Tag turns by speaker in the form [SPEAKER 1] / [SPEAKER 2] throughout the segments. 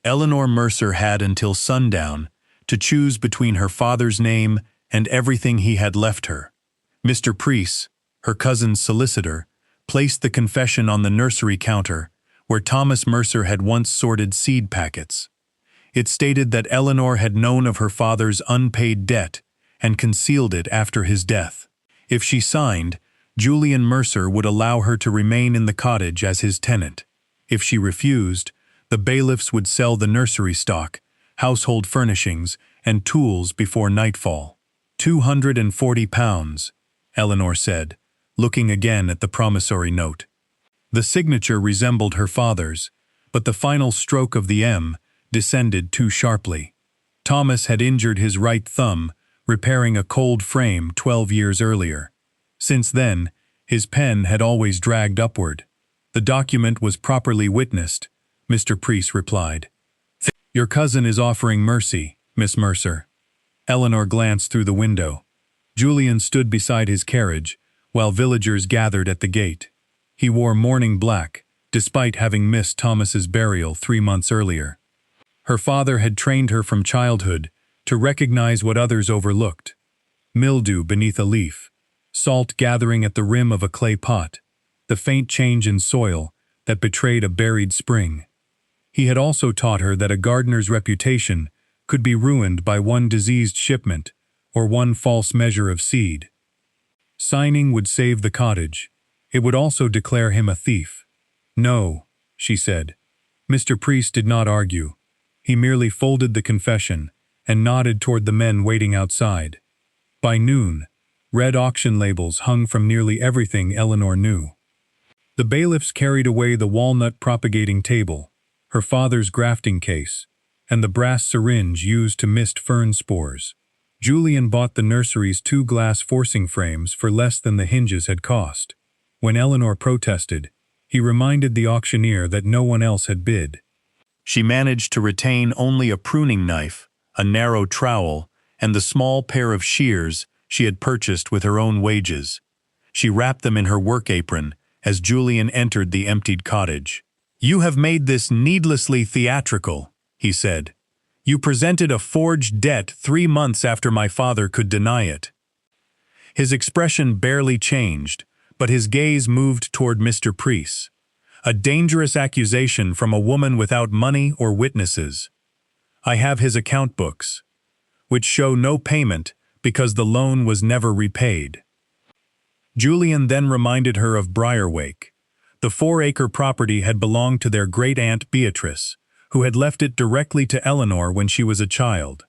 [SPEAKER 1] Eleanor Mercer had until sundown to choose between her father's name and everything he had left her. Mr. Preece, her cousin's solicitor, placed the confession on the nursery counter where Thomas Mercer had once sorted seed packets. It stated that Eleanor had known of her father's unpaid debt and concealed it after his death. If she signed, Julian Mercer would allow her to remain in the cottage as his tenant. If she refused, the bailiffs would sell the nursery stock, household furnishings, and tools before nightfall. £240, Eleanor said, looking again at the promissory note. The signature resembled her father's, but the final stroke of the M descended too sharply. Thomas had injured his right thumb, repairing a cold frame 12 years earlier. Since then, his pen had always dragged upward. The document was properly witnessed, Mr. Preece replied. Your cousin is offering mercy, Miss Mercer. Eleanor glanced through the window. Julian stood beside his carriage, while villagers gathered at the gate. He wore mourning black, despite having missed Thomas's burial 3 months earlier. Her father had trained her from childhood to recognize what others overlooked: mildew beneath a leaf, salt gathering at the rim of a clay pot, the faint change in soil that betrayed a buried spring. He had also taught her that a gardener's reputation could be ruined by one diseased shipment or one false measure of seed. Signing would save the cottage. It would also declare him a thief. No, she said. Mr. Preece did not argue. He merely folded the confession and nodded toward the men waiting outside. By noon, red auction labels hung from nearly everything Eleanor knew. The bailiffs carried away the walnut propagating table, her father's grafting case, and the brass syringe used to mist fern spores. Julian bought the nursery's 2 glass forcing frames for less than the hinges had cost. When Eleanor protested, he reminded the auctioneer that no one else had bid. She managed to retain only a pruning knife, a narrow trowel, and the small pair of shears she had purchased with her own wages. She wrapped them in her work apron as Julian entered the emptied cottage. "You have made this needlessly theatrical," he said. "You presented a forged debt 3 months after my father could deny it." His expression barely changed, but his gaze moved toward Mr. Preece. A dangerous accusation from a woman without money or witnesses. "I have his account books, which show no payment because the loan was never repaid." Julian then reminded her of Briarwake. The 4-acre property had belonged to their great-aunt Beatrice, who had left it directly to Eleanor when she was a child.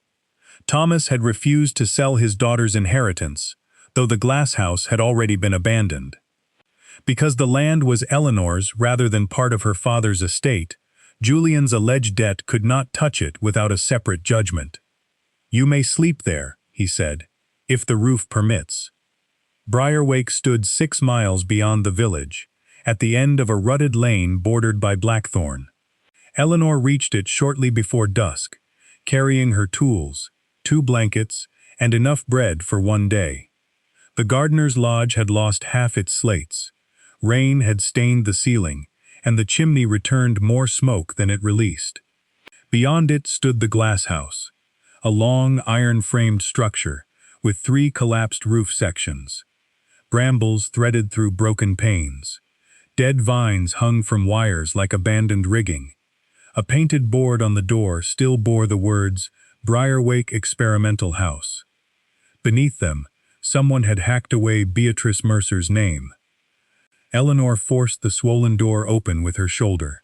[SPEAKER 1] Thomas had refused to sell his daughter's inheritance, though the glasshouse had already been abandoned. Because the land was Eleanor's rather than part of her father's estate, Julian's alleged debt could not touch it without a separate judgment. "You may sleep there," he said, "if the roof permits." Briarwake stood 6 miles beyond the village, at the end of a rutted lane bordered by blackthorn. Eleanor reached it shortly before dusk, carrying her tools, 2 blankets, and enough bread for 1 day. The gardener's lodge had lost half its slates. Rain had stained the ceiling, and the chimney returned more smoke than it released. Beyond it stood the glasshouse, a long iron-framed structure with 3 collapsed roof sections. Brambles threaded through broken panes. Dead vines hung from wires like abandoned rigging. A painted board on the door still bore the words, "Briarwake Experimental House." Beneath them, someone had hacked away Beatrice Mercer's name. Eleanor forced the swollen door open with her shoulder.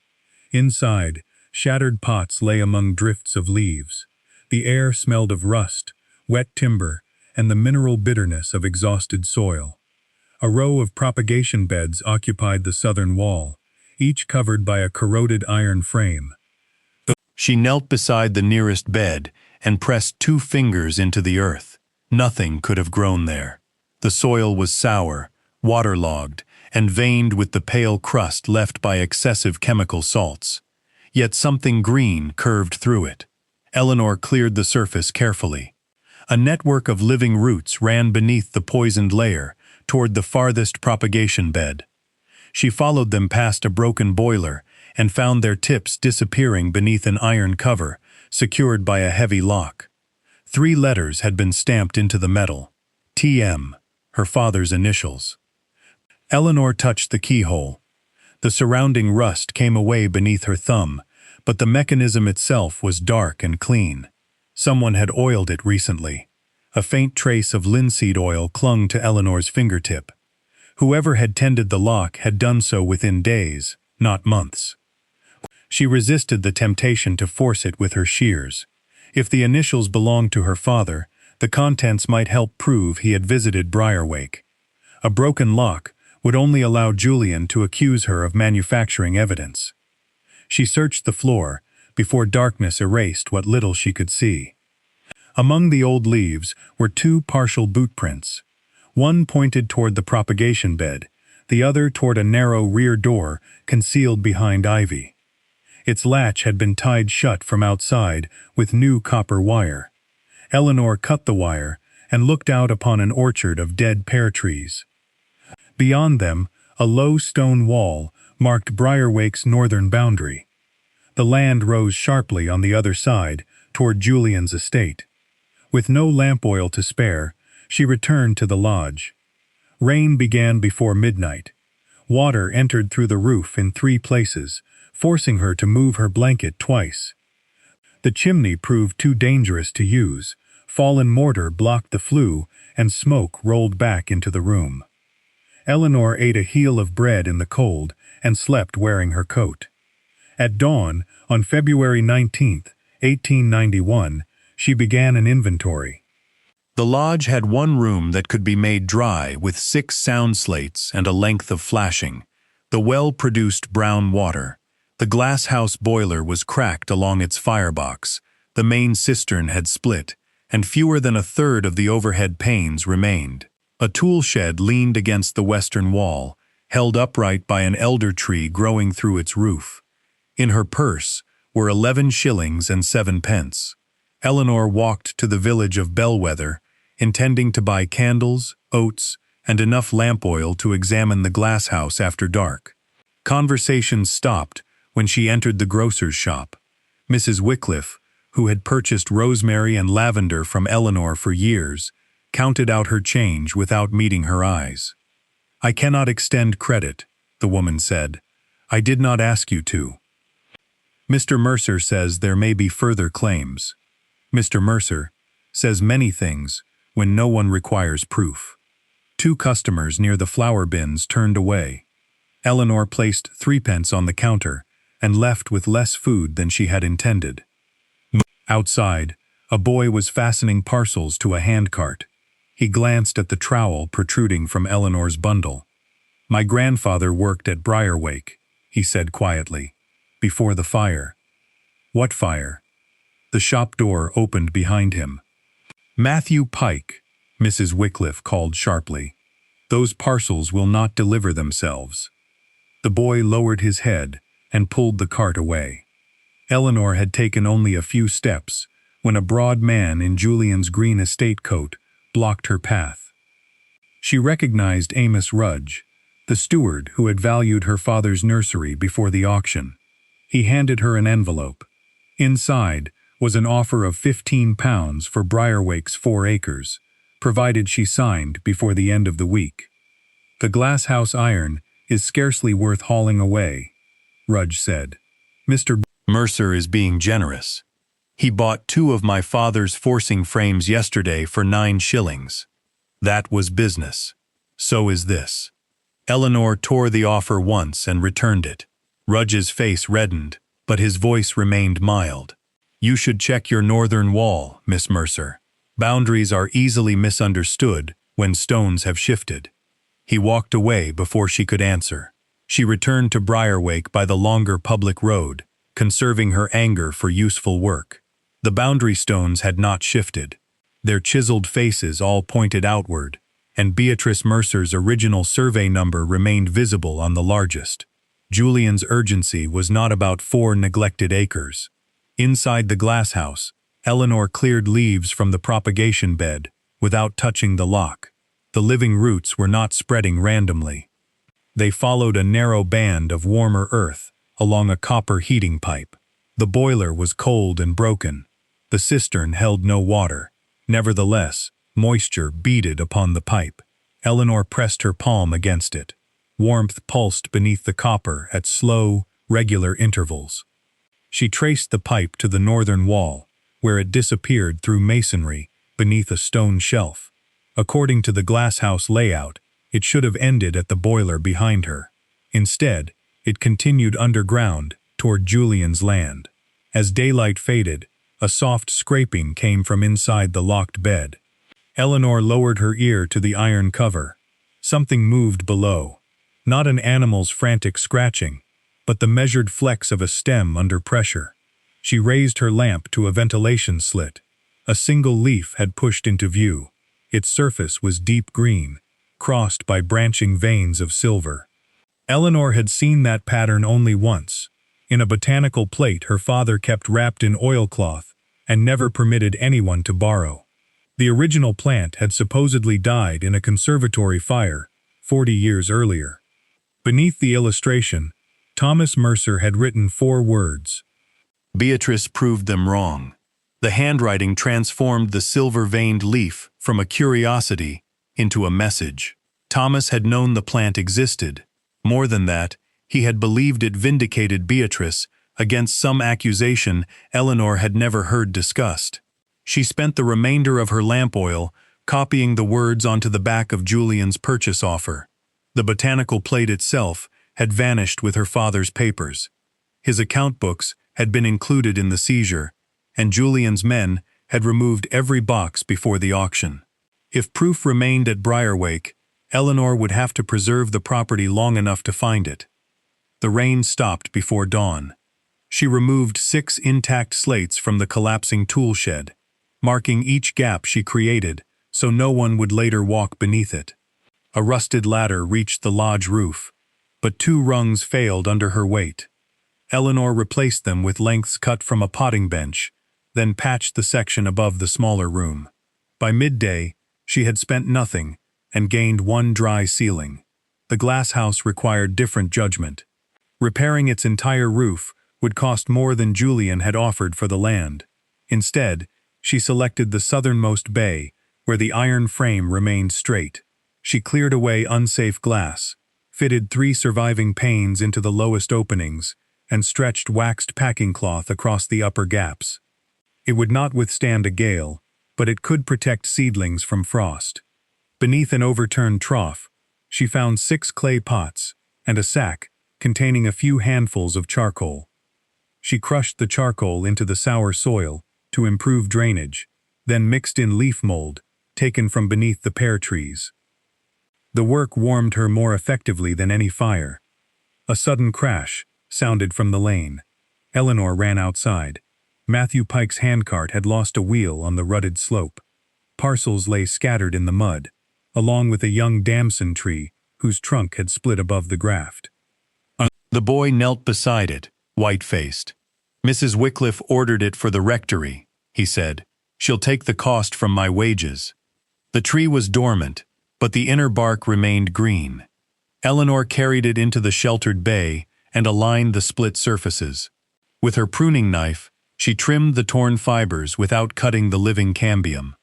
[SPEAKER 1] Inside, shattered pots lay among drifts of leaves. The air smelled of rust, wet timber, and the mineral bitterness of exhausted soil. A row of propagation beds occupied the southern wall, each covered by a corroded iron frame. She knelt beside the nearest bed and pressed 2 fingers into the earth. Nothing could have grown there. The soil was sour, waterlogged, and veined with the pale crust left by excessive chemical salts. Yet something green curved through it. Eleanor cleared the surface carefully. A network of living roots ran beneath the poisoned layer toward the farthest propagation bed. She followed them past a broken boiler and found their tips disappearing beneath an iron cover, secured by a heavy lock. 3 letters had been stamped into the metal. TM, her father's initials. Eleanor touched the keyhole. The surrounding rust came away beneath her thumb, but the mechanism itself was dark and clean. Someone had oiled it recently. A faint trace of linseed oil clung to Eleanor's fingertip. Whoever had tended the lock had done so within days, not months. She resisted the temptation to force it with her shears. If the initials belonged to her father, the contents might help prove he had visited Briarwake. A broken lock would only allow Julian to accuse her of manufacturing evidence. She searched the floor before darkness erased what little she could see. Among the old leaves were 2 partial boot prints. One pointed toward the propagation bed, the other toward a narrow rear door concealed behind ivy. Its latch had been tied shut from outside with new copper wire. Eleanor cut the wire and looked out upon an orchard of dead pear trees. Beyond them, a low stone wall marked Briarwake's northern boundary. The land rose sharply on the other side, toward Julian's estate. With no lamp oil to spare, she returned to the lodge. Rain began before midnight. Water entered through the roof in 3 places, forcing her to move her blanket twice. The chimney proved too dangerous to use. Fallen mortar blocked the flue, and smoke rolled back into the room. Eleanor ate a heel of bread in the cold and slept wearing her coat. At dawn, on February 19, 1891, she began an inventory. The lodge had 1 room that could be made dry with 6 sound slates and a length of flashing. The well produced brown water. The glasshouse boiler was cracked along its firebox. The main cistern had split, and fewer than 1/3 of the overhead panes remained. A tool shed leaned against the western wall, held upright by an elder tree growing through its roof. In her purse were 11 shillings and 7 pence. Eleanor walked to the village of Bellwether, intending to buy candles, oats, and enough lamp oil to examine the glasshouse after dark. Conversations stopped when she entered the grocer's shop. Mrs. Wycliffe, who had purchased rosemary and lavender from Eleanor for years, counted out her change without meeting her eyes. "I cannot extend credit," the woman said. "I did not ask you to. Mr. Mercer says there may be further claims. Mr. Mercer says many things when no one requires proof." 2 customers near the flour bins turned away. Eleanor placed 3 pence on the counter and left with less food than she had intended. Outside, a boy was fastening parcels to a handcart. He glanced at the trowel protruding from Eleanor's bundle. "My grandfather worked at Briarwake," he said quietly, "before the fire." "What fire?" The shop door opened behind him. "Matthew Pike," Mrs. Wycliffe called sharply. "Those parcels will not deliver themselves." The boy lowered his head and pulled the cart away. Eleanor had taken only a few steps when a broad man in Julian's green estate coat blocked her path. She recognized Amos Rudge, the steward who had valued her father's nursery before the auction. He handed her an envelope. Inside was an offer of £15 for Briarwake's 4 acres, provided she signed before the end of the week. "The glasshouse iron is scarcely worth hauling away," Rudge said. "Mr. Mercer is being generous. He bought 2 of my father's forcing frames yesterday for 9 shillings. That was business. So is this." Eleanor tore the offer once and returned it. Rudge's face reddened, but his voice remained mild. "You should check your northern wall, Miss Mercer. Boundaries are easily misunderstood when stones have shifted." He walked away before she could answer. She returned to Briarwake by the longer public road, conserving her anger for useful work. The boundary stones had not shifted. Their chiseled faces all pointed outward, and Beatrice Mercer's original survey number remained visible on the largest. Julian's urgency was not about 4 neglected acres. Inside the glasshouse, Eleanor cleared leaves from the propagation bed without touching the lock. The living roots were not spreading randomly. They followed a narrow band of warmer earth along a copper heating pipe. The boiler was cold and broken. The cistern held no water. Nevertheless, moisture beaded upon the pipe. Eleanor pressed her palm against it. Warmth pulsed beneath the copper at slow, regular intervals. She traced the pipe to the northern wall, where it disappeared through masonry beneath a stone shelf. According to the glasshouse layout, it should have ended at the boiler behind her. Instead, it continued underground toward Julian's land. As daylight faded, a soft scraping came from inside the locked bed. Eleanor lowered her ear to the iron cover. Something moved below. Not an animal's frantic scratching, but the measured flex of a stem under pressure. She raised her lamp to a ventilation slit. A single leaf had pushed into view. Its surface was deep green, crossed by branching veins of silver. Eleanor had seen that pattern only once, in a botanical plate her father kept wrapped in oilcloth and never permitted anyone to borrow. The original plant had supposedly died in a conservatory fire 40 years earlier. Beneath the illustration, Thomas Mercer had written 4 words. Beatrice proved them wrong. The handwriting transformed the silver-veined leaf from a curiosity into a message. Thomas had known the plant existed. More than that, he had believed it vindicated Beatrice against some accusation Eleanor had never heard discussed. She spent the remainder of her lamp oil copying the words onto the back of Julian's purchase offer. The botanical plate itself had vanished with her father's papers. His account books had been included in the seizure, and Julian's men had removed every box before the auction. If proof remained at Briarwake, Eleanor would have to preserve the property long enough to find it. The rain stopped before dawn. She removed 6 intact slates from the collapsing tool shed, marking each gap she created so no one would later walk beneath it. A rusted ladder reached the lodge roof, but 2 rungs failed under her weight. Eleanor replaced them with lengths cut from a potting bench, then patched the section above the smaller room. By midday, she had spent nothing and gained 1 dry ceiling. The glasshouse required different judgment. Repairing its entire roof would cost more than Julian had offered for the land. Instead, she selected the southernmost bay, where the iron frame remained straight. She cleared away unsafe glass, fitted 3 surviving panes into the lowest openings, and stretched waxed packing cloth across the upper gaps. It would not withstand a gale, but it could protect seedlings from frost. Beneath an overturned trough, she found 6 clay pots and a sack containing a few handfuls of charcoal. She crushed the charcoal into the sour soil to improve drainage, then mixed in leaf mold taken from beneath the pear trees. The work warmed her more effectively than any fire. A sudden crash sounded from the lane. Eleanor ran outside. Matthew Pike's handcart had lost a wheel on the rutted slope. Parcels lay scattered in the mud, along with a young damson tree whose trunk had split above the graft. The boy knelt beside it, white-faced. "Mrs. Wycliffe ordered it for the rectory," he said. "She'll take the cost from my wages." The tree was dormant, but the inner bark remained green. Eleanor carried it into the sheltered bay and aligned the split surfaces. With her pruning knife, she trimmed the torn fibers without cutting the living cambium.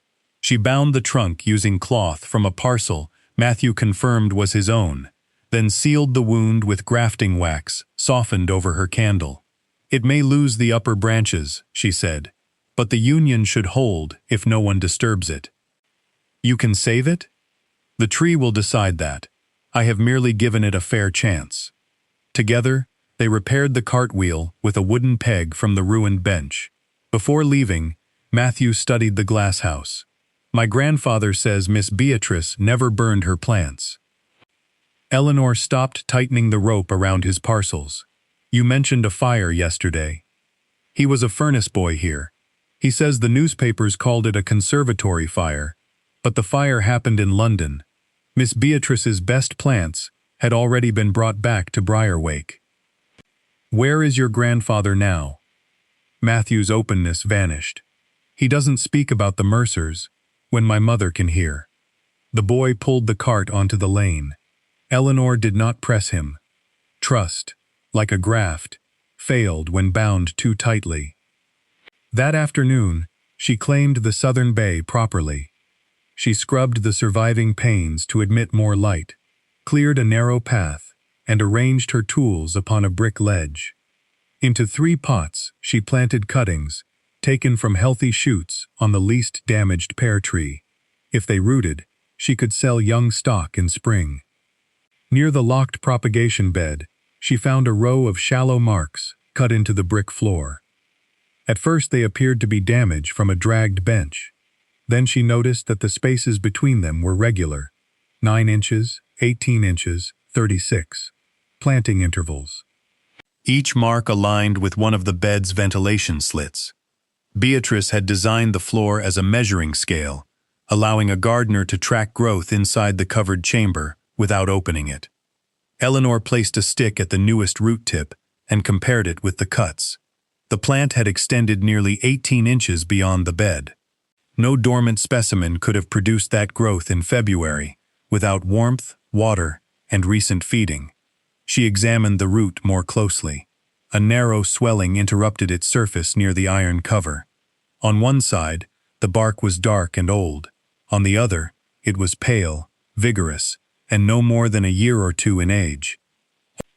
[SPEAKER 1] She bound the trunk using cloth from a parcel Matthew confirmed was his own, then sealed the wound with grafting wax softened over her candle. "It may lose the upper branches," she said, "but the union should hold if no one disturbs it." "You can save it?" "The tree will decide that. I have merely given it a fair chance." Together, they repaired the cartwheel with a wooden peg from the ruined bench. Before leaving, Matthew studied the glasshouse. "My grandfather says Miss Beatrice never burned her plants." Eleanor stopped tightening the rope around his parcels. "You mentioned a fire yesterday." "He was a furnace boy here. He says the newspapers called it a conservatory fire, but the fire happened in London. Miss Beatrice's best plants had already been brought back to Briarwake." "Where is your grandfather now?" Matthew's openness vanished. "He doesn't speak about the Mercers when my mother can hear." The boy pulled the cart onto the lane. Eleanor did not press him. "Trust. like a graft, failed when bound too tightly. That afternoon, she claimed the southern bay properly. She scrubbed the surviving panes to admit more light, cleared a narrow path, and arranged her tools upon a brick ledge. Into 3 pots she planted cuttings, taken from healthy shoots on the least damaged pear tree. If they rooted, she could sell young stock in spring. Near the locked propagation bed, she found a row of shallow marks cut into the brick floor. At first they appeared to be damage from a dragged bench. Then she noticed that the spaces between them were regular, 9 inches, 18 inches, 36, planting intervals. Each mark aligned with one of the bed's ventilation slits. Beatrice had designed the floor as a measuring scale, allowing a gardener to track growth inside the covered chamber without opening it. Eleanor placed a stick at the newest root tip and compared it with the cuts. The plant had extended nearly 18 inches beyond the bed. No dormant specimen could have produced that growth in February without warmth, water, and recent feeding. She examined the root more closely. A narrow swelling interrupted its surface near the iron cover. On one side, the bark was dark and old. On the other, it was pale, vigorous, and no more than a year or 2 in age.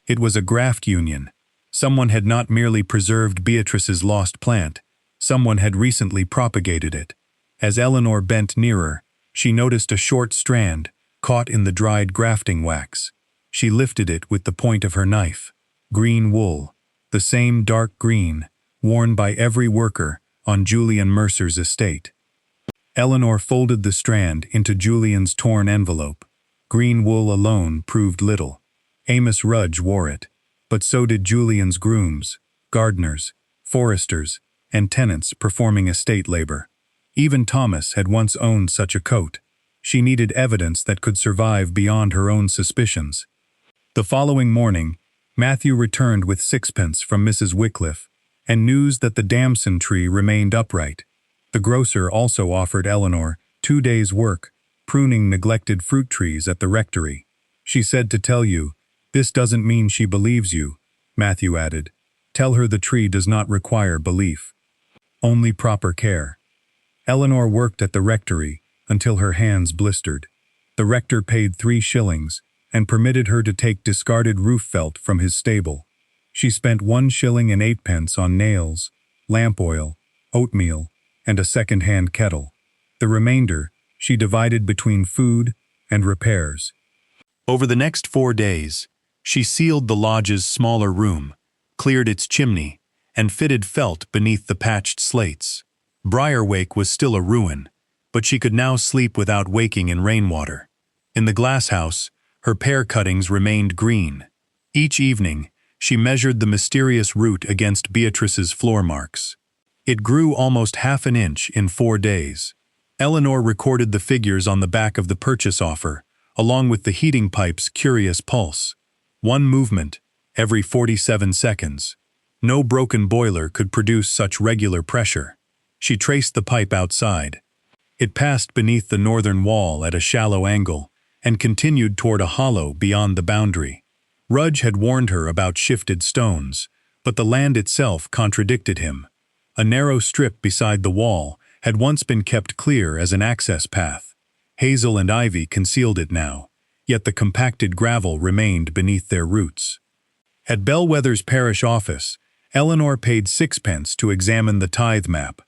[SPEAKER 1] It was a graft union. Someone had not merely preserved Beatrice's lost plant, someone had recently propagated it. As Eleanor bent nearer, she noticed a short strand caught in the dried grafting wax. She lifted it with the point of her knife. Green wool, the same dark green worn by every worker on Julian Mercer's estate. Eleanor folded the strand into Julian's torn envelope. Green wool alone proved little. Amos Rudge wore it, but so did Julian's grooms, gardeners, foresters, and tenants performing estate labor. Even Thomas had once owned such a coat. She needed evidence that could survive beyond her own suspicions. The following morning, Matthew returned with 6pence from Mrs. Wycliffe, and news that the damson tree remained upright. The grocer also offered Eleanor 2 days' work, pruning neglected fruit trees at the rectory. She said to tell you, "This doesn't mean she believes you," Matthew added. "Tell her the tree does not require belief. Only proper care." Eleanor worked at the rectory until her hands blistered. The rector paid 3 shillings and permitted her to take discarded roof felt from his stable. She spent 1 shilling and 8pence on nails, lamp oil, oatmeal, and a second-hand kettle. The remainder she divided between food and repairs. Over the next 4 days, she sealed the lodge's smaller room, cleared its chimney, and fitted felt beneath the patched slates. Briarwake was still a ruin, but she could now sleep without waking in rainwater. In the glasshouse, her pear cuttings remained green. Each evening, she measured the mysterious root against Beatrice's floor marks. It grew almost half an inch in 4 days. Eleanor recorded the figures on the back of the purchase offer, along with the heating pipe's curious pulse. 1 movement, every 47 seconds. No broken boiler could produce such regular pressure. She traced the pipe outside. It passed beneath the northern wall at a shallow angle and continued toward a hollow beyond the boundary. Rudge had warned her about shifted stones, but the land itself contradicted him. A narrow strip beside the wall had once been kept clear as an access path. Hazel and ivy concealed it now, yet the compacted gravel remained beneath their roots. At Bellwether's parish office, Eleanor paid 6pence to examine the tithe map.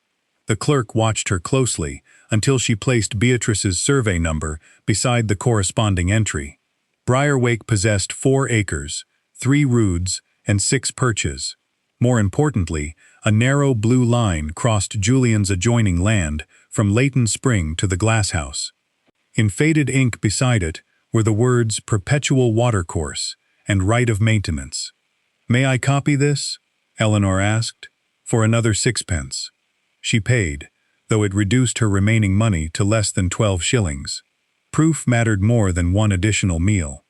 [SPEAKER 1] The clerk watched her closely until she placed Beatrice's survey number beside the corresponding entry. Briarwake possessed 4 acres, 3 roods, and 6 perches. More importantly, a narrow blue line crossed Julian's adjoining land from Leighton Spring to the glasshouse. In faded ink beside it were the words "Perpetual Watercourse" and "Right of Maintenance." "May I copy this?" Eleanor asked. "For another 6pence. She paid, though it reduced her remaining money to less than 12 shillings. Proof mattered more than 1 additional meal.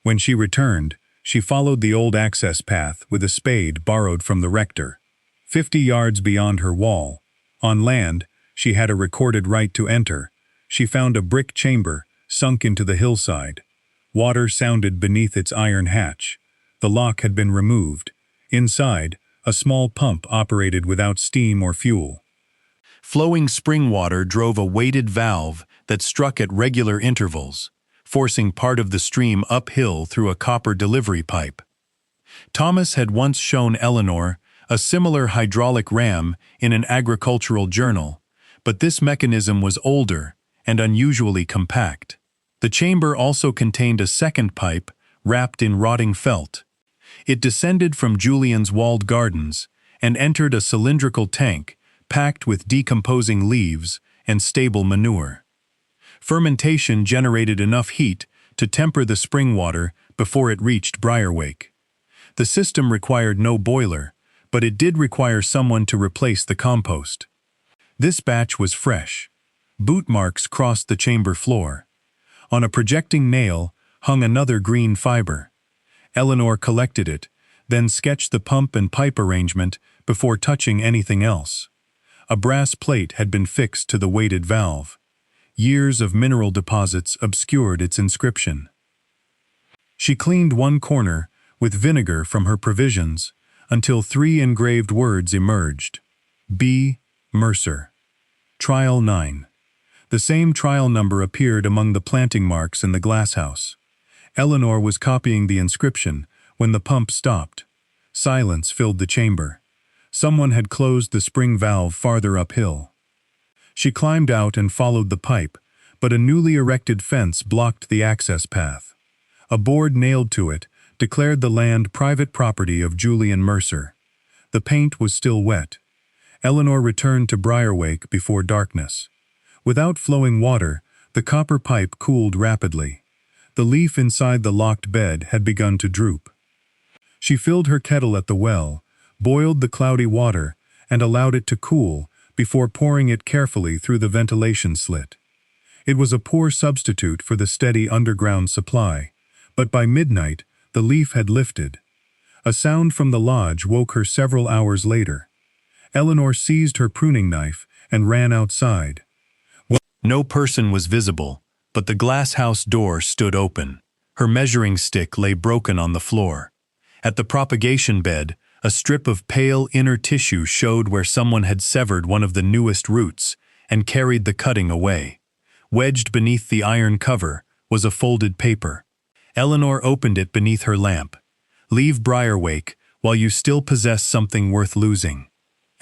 [SPEAKER 1] When she returned, she followed the old access path with a spade borrowed from the rector. 50 yards beyond her wall, on land she had a recorded right to enter, she found a brick chamber sunk into the hillside. Water sounded beneath its iron hatch. The lock had been removed. Inside, a small pump operated without steam or fuel. Flowing spring water drove a weighted valve that struck at regular intervals, forcing part of the stream uphill through a copper delivery pipe. Thomas had once shown Eleanor a similar hydraulic ram in an agricultural journal, but this mechanism was older and unusually compact. The chamber also contained a second pipe wrapped in rotting felt. It descended from Julian's walled gardens and entered a cylindrical tank packed with decomposing leaves and stable manure. Fermentation generated enough heat to temper the spring water before it reached Briarwake. The system required no boiler, but it did require someone to replace the compost. This batch was fresh. Boot marks crossed the chamber floor. On a projecting nail hung another green fiber. Eleanor collected it, then sketched the pump and pipe arrangement before touching anything else. A brass plate had been fixed to the weighted valve. Years of mineral deposits obscured its inscription. She cleaned one corner with vinegar from her provisions until 3 engraved words emerged. B. Mercer. Trial 9. The same trial number appeared among the planting marks in the glasshouse. Eleanor was copying the inscription when the pump stopped. Silence filled the chamber. Someone had closed the spring valve farther uphill. She climbed out and followed the pipe, but a newly erected fence blocked the access path. A board nailed to it declared the land private property of Julian Mercer. The paint was still wet. Eleanor returned to Briarwake before darkness. Without flowing water, the copper pipe cooled rapidly. The leaf inside the locked bed had begun to droop. She filled her kettle at the well, boiled the cloudy water, and allowed it to cool before pouring it carefully through the ventilation slit. It was a poor substitute for the steady underground supply, but by midnight the leaf had lifted. A sound from the lodge woke her several hours later. Eleanor seized her pruning knife and ran outside. No person was visible, but the glasshouse door stood open. Her measuring stick lay broken on the floor. At the propagation bed, a strip of pale inner tissue showed where someone had severed one of the newest roots and carried the cutting away. Wedged beneath the iron cover was a folded paper. Eleanor opened it beneath her lamp. "Leave Briarwake while you still possess something worth losing."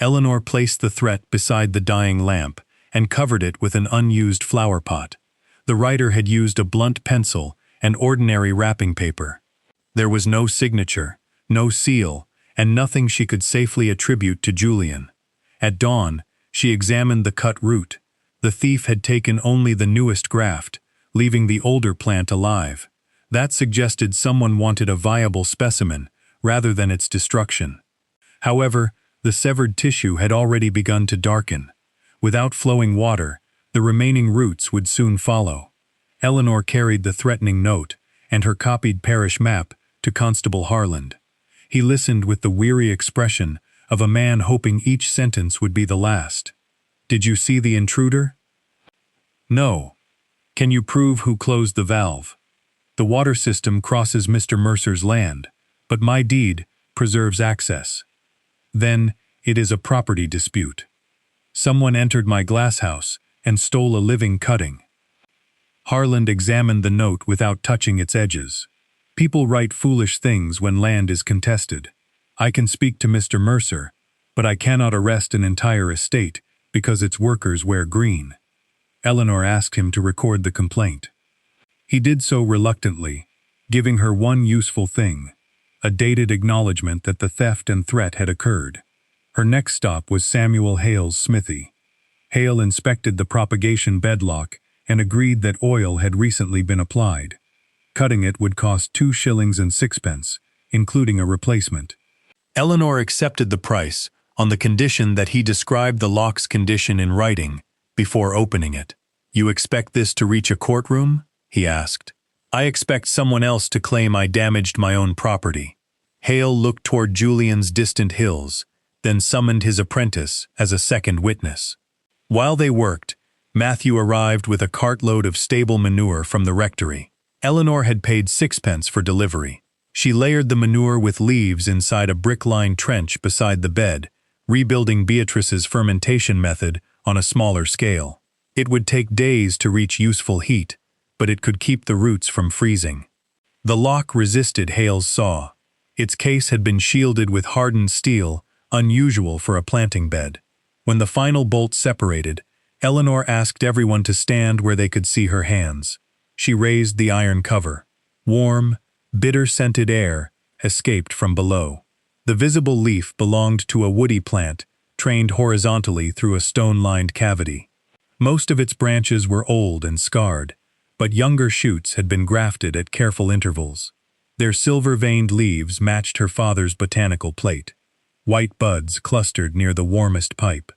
[SPEAKER 1] Eleanor placed the threat beside the dying lamp and covered it with an unused flower pot. The writer had used a blunt pencil and ordinary wrapping paper. There was no signature, no seal, and nothing she could safely attribute to Julian. At dawn, she examined the cut root. The thief had taken only the newest graft, leaving the older plant alive. That suggested someone wanted a viable specimen, rather than its destruction. However, the severed tissue had already begun to darken. Without flowing water, the remaining roots would soon follow. Eleanor carried the threatening note and her copied parish map to Constable Harland. He listened with the weary expression of a man hoping each sentence would be the last. "Did you see the intruder?" "No." "Can you prove who closed the valve?" "The water system crosses Mr. Mercer's land, but my deed preserves access." "Then it is a property dispute. Someone entered my glasshouse and stole a living cutting." Harland examined the note without touching its edges. "People write foolish things when land is contested. I can speak to Mr. Mercer, but I cannot arrest an entire estate because its workers wear green." Eleanor asked him to record the complaint. He did so reluctantly, giving her one useful thing, a dated acknowledgement that the theft and threat had occurred. Her next stop was Samuel Hale's smithy. Hale inspected the propagation bedlock and agreed that oil had recently been applied. Cutting it would cost 2 shillings and 6pence, including a replacement. Eleanor accepted the price on the condition that he described the lock's condition in writing before opening it. "You expect this to reach a courtroom?" he asked. "I expect someone else to claim I damaged my own property." Hale looked toward Julian's distant hills, then summoned his apprentice as a second witness. While they worked, Matthew arrived with a cartload of stable manure from the rectory. Eleanor had paid 6pence for delivery. She layered the manure with leaves inside a brick-lined trench beside the bed, rebuilding Beatrice's fermentation method on a smaller scale. It would take days to reach useful heat, but it could keep the roots from freezing. The lock resisted Hale's saw. Its case had been shielded with hardened steel, unusual for a planting bed. When the final bolt separated, Eleanor asked everyone to stand where they could see her hands. She raised the iron cover. Warm, bitter-scented air escaped from below. The visible leaf belonged to a woody plant, trained horizontally through a stone-lined cavity. Most of its branches were old and scarred, but younger shoots had been grafted at careful intervals. Their silver-veined leaves matched her father's botanical plate. White buds clustered near the warmest pipe.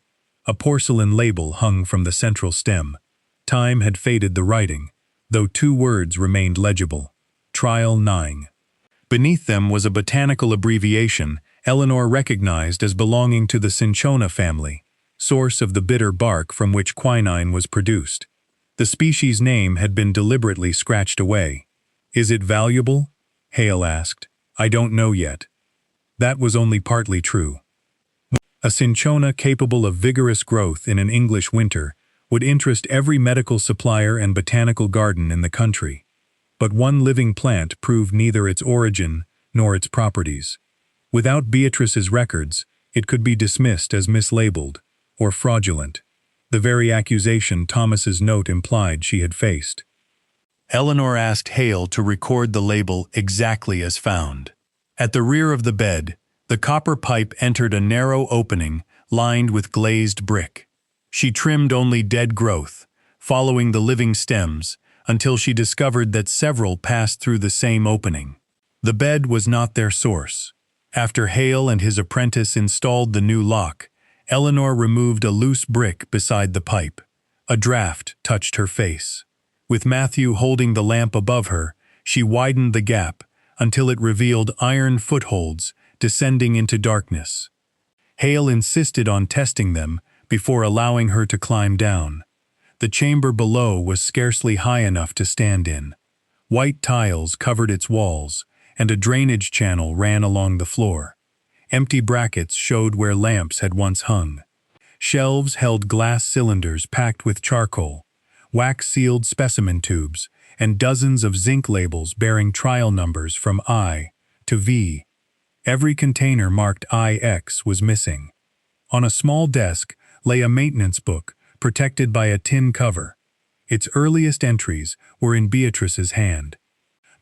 [SPEAKER 1] A porcelain label hung from the central stem. Time had faded the writing, though 2 words remained legible: Trial 9. Beneath them was a botanical abbreviation Eleanor recognized as belonging to the cinchona family, source of the bitter bark from which quinine was produced. The species name had been deliberately scratched away. "Is it valuable?" Hale asked. "I don't know yet." That was only partly true. A cinchona capable of vigorous growth in an English winter would interest every medical supplier and botanical garden in the country. But one living plant proved neither its origin nor its properties. Without Beatrice's records, it could be dismissed as mislabeled or fraudulent, the very accusation Thomas's note implied she had faced. Eleanor asked Hale to record the label exactly as found. At the rear of the bed, the copper pipe entered a narrow opening lined with glazed brick. She trimmed only dead growth, following the living stems, until she discovered that several passed through the same opening. The bed was not their source. After Hale and his apprentice installed the new lock, Eleanor removed a loose brick beside the pipe. A draft touched her face. With Matthew holding the lamp above her, she widened the gap until it revealed iron footholds descending into darkness. Hale insisted on testing them before allowing her to climb down. The chamber below was scarcely high enough to stand in. White tiles covered its walls, and a drainage channel ran along the floor. Empty brackets showed where lamps had once hung. Shelves held glass cylinders packed with charcoal, wax-sealed specimen tubes, and dozens of zinc labels bearing trial numbers from I to V. Every container marked IX was missing. On a small desk lay a maintenance book protected by a tin cover. Its earliest entries were in Beatrice's hand.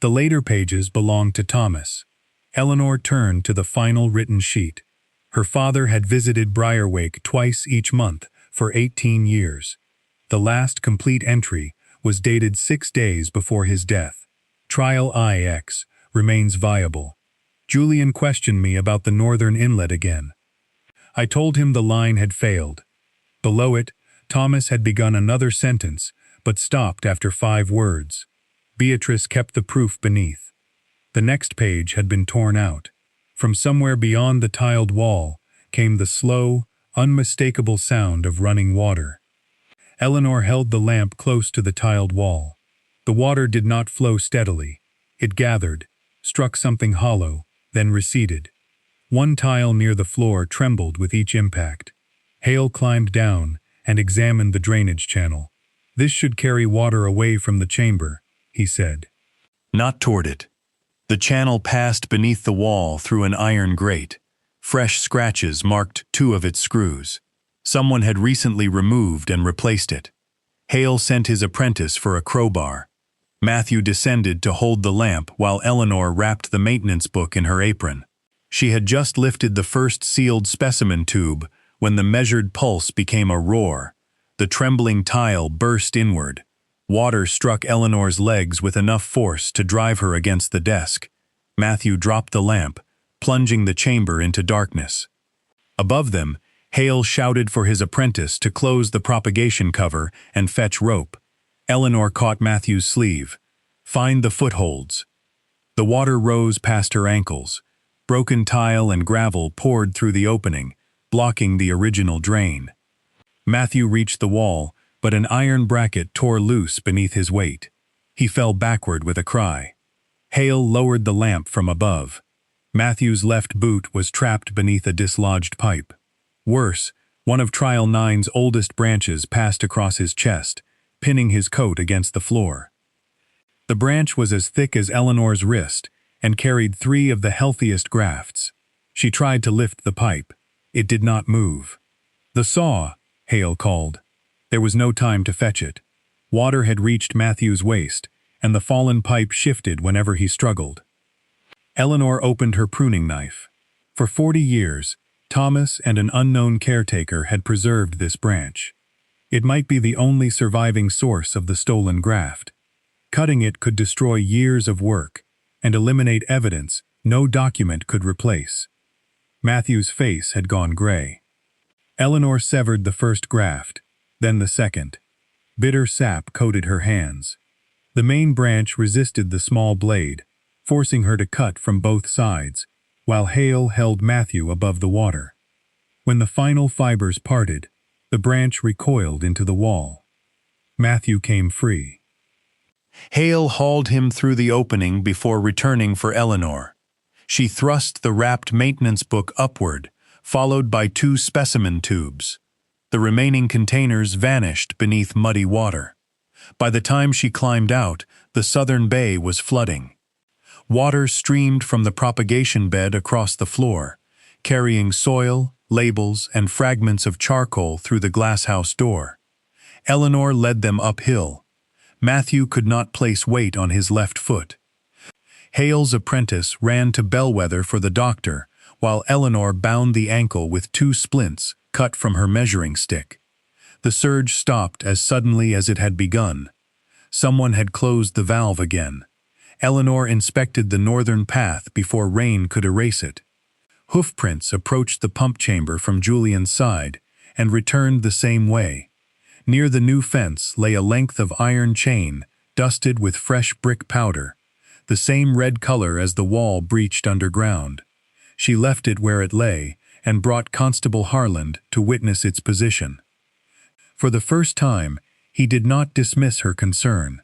[SPEAKER 1] The later pages belonged to Thomas. Eleanor turned to the final written sheet. Her father had visited Briarwake twice each month for 18 years. The last complete entry was dated 6 days before his death. Trial IX remains viable. Julian questioned me about the northern inlet again. I told him the line had failed. Below it, Thomas had begun another sentence, but stopped after 5 words. Beatrice kept the proof beneath. The next page had been torn out. From somewhere beyond the tiled wall came the slow, unmistakable sound of running water. Eleanor held the lamp close to the tiled wall. The water did not flow steadily. It gathered, struck something hollow, then receded. One tile near the floor trembled with each impact. Hale climbed down and examined the drainage channel. "This should carry water away from the chamber," he said. "Not toward it." The channel passed beneath the wall through an iron grate. Fresh scratches marked 2 of its screws. Someone had recently removed and replaced it. Hale sent his apprentice for a crowbar. Matthew descended to hold the lamp while Eleanor wrapped the maintenance book in her apron. She had just lifted the first sealed specimen tube when the measured pulse became a roar. The trembling tile burst inward. Water struck Eleanor's legs with enough force to drive her against the desk. Matthew dropped the lamp, plunging the chamber into darkness. Above them, Hale shouted for his apprentice to close the propagation cover and fetch rope. Eleanor caught Matthew's sleeve. "Find the footholds." The water rose past her ankles. Broken tile and gravel poured through the opening, blocking the original drain. Matthew reached the wall, but an iron bracket tore loose beneath his weight. He fell backward with a cry. Hale lowered the lamp from above. Matthew's left boot was trapped beneath a dislodged pipe. Worse, one of Trial 9's oldest branches passed across his chest, pinning his coat against the floor. The branch was as thick as Eleanor's wrist and carried 3 of the healthiest grafts. She tried to lift the pipe. It did not move. "The saw," Hale called. There was no time to fetch it. Water had reached Matthew's waist, and the fallen pipe shifted whenever he struggled. Eleanor opened her pruning knife. For 40 years, Thomas and an unknown caretaker had preserved this branch. It might be the only surviving source of the stolen graft. Cutting it could destroy years of work and eliminate evidence no document could replace. Matthew's face had gone gray. Eleanor severed the first graft, then the second. Bitter sap coated her hands. The main branch resisted the small blade, forcing her to cut from both sides, while Hale held Matthew above the water. When the final fibers parted, the branch recoiled into the wall. Matthew came free. Hale hauled him through the opening before returning for Eleanor. She thrust the wrapped maintenance book upward, followed by 2 specimen tubes. The remaining containers vanished beneath muddy water. By the time she climbed out, the southern bay was flooding. Water streamed from the propagation bed across the floor, carrying soil, labels, and fragments of charcoal through the glasshouse door. Eleanor led them uphill. Matthew could not place weight on his left foot. Hale's apprentice ran to Bellwether for the doctor, while Eleanor bound the ankle with 2 splints cut from her measuring stick. The surge stopped as suddenly as it had begun. Someone had closed the valve again. Eleanor inspected the northern path before rain could erase it. Hoofprints approached the pump chamber from Julian's side and returned the same way. Near the new fence lay a length of iron chain, dusted with fresh brick powder, the same red color as the wall breached underground. She left it where it lay and brought Constable Harland to witness its position. For the first time, he did not dismiss her concern.